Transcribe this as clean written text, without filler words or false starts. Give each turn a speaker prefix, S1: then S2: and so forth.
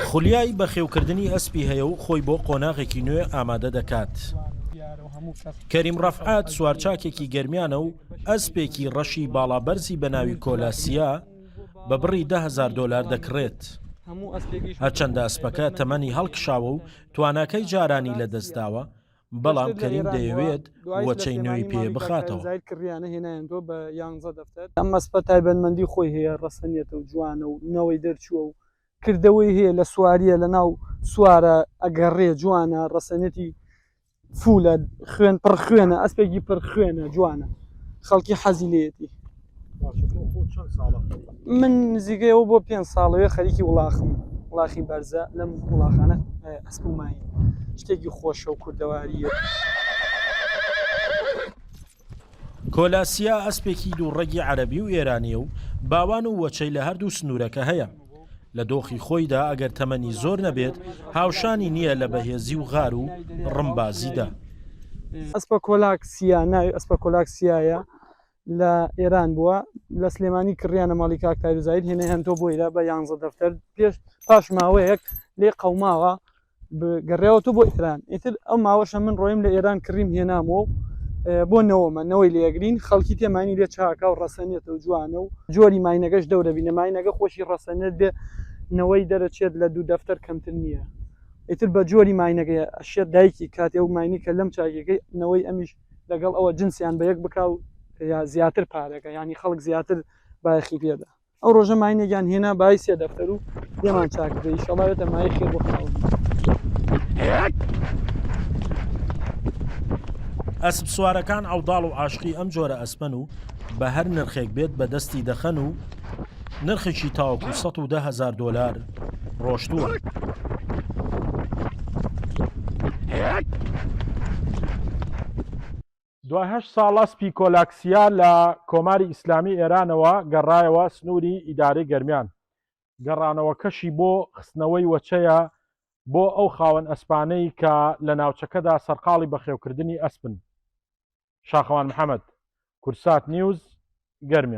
S1: خولیای بەخێوکردنی ئەسپی هەیە و خۆی بۆ قۆناغێکی نوێ ئامادە دەکات. کەریم ڕەفعات سوارچاکێکی گەرمیانە و ئەسپێکی ڕەشی باڵابەرزی بە ناوی کۆلاسیا بە بڕی $10,000 دەکڕێت. هەرچەندە ئەسپەکە تەمەنی هەڵکشاوە و تواناکەی جارانی لەدەستداوە، بەڵام کەریم دەیەوێت وەچەی نوێی پێ بخاتەوە.
S2: ئەم ئەسپە تایبەتمەندی خۆی هەیە، ڕەسەنیێتە و جوانە و نەوەی دەرچووە و کردەوەی هەیە لە سواریە لە ناو سوارە ئەگەڕێ جوانە، ڕەسەنێتی فولە، خوێن پڕ خوێنە، ئەسپێکی پڕ خوێنە جوانە، خەڵکی حەزی لێتی. من نزیکەوە بۆ 5 ساڵەوەی خەریکی وڵاخم، وڵاخی بەرزە لەم وڵاخانە ئەسپ و مای شتێکی خۆشە و کوردەواریە.
S1: کۆلاسیا ئەسپێکی دووڕەگی عەرەبی و ئێرانیە و باوان و وەچەی لە هەردوو سنوورەکە هەیە. لە دۆخی خۆیدا ئەگەر تەمەنی زۆر نەبێت هاوشانی نییە لە بەهێزی و غار و ڕمبازیدا.
S2: ئەسپە کۆلاکسیا ناوی ئەسپە کۆلاکسیایە، لە ئێران بووە، لە سلێمانی کڕیانە ماڵی کاک تایروزاید هێنەیان تۆ بۆیرە بە 11 دەفتەر پاش ماوەیەک لێ قەوماوە گەڕێەوە تۆ بۆ ئێران. ئیتر ئەو ماوەشە من ڕۆیم لە ئێران کڕیم هێنامەوە بۆ نەوەمە نەوەی لێگرین، خەڵکی تێمانی لێ چاکە و ڕەسەنێتە و جوانە و جۆری ماینەکەش دەورە بینە، ماینەکە خۆشی ڕەسەنێت بێ نەوەی دەرەچێت لە 2 دەفتەر کەمتر نییە. ئیتر بە جۆری ماینەکەی ئەشێت دایکی کاتێ و ماینی کە لەم چاکەکەی نەوەی ئەمیش لەگەڵ ئەوە جنسیان بە یەک بکا و یا زیاتر پارەکە، ینی خەڵک زیاتر بایەخی پێدا. ئەو ڕۆژە ماینێکیان هێنا بای 3 دەفتەر و دێمان چاکدە ئیشەڵایەتە مای خێر بۆ خاڵ.
S1: ئەسپ سوارەکان عەوداڵ و عاشقی ئەم جۆرە ئەسپەن و بە هەر نرخێک بێت بەدەستی دەخەن و نرخێکی تاوەکو $110,000 ڕۆشتووە.
S3: دوای 8 ساڵ ئەسپی کۆلاکسیا لە کۆماری ئیسلامی ئێرانەوە گەڕایەوە سنووری ئیدارەی گەرمیان. گەڕانەوەکەشی بۆ خستنەوەی وەچەیە بۆ ئەو خاوەن ئەسپانەی کە لە ناوچەکەدا سەرقاڵی بەخێوکردنی ئەسپن. شاخەوان محەممەد، کورسات نیوز، گەرمیان.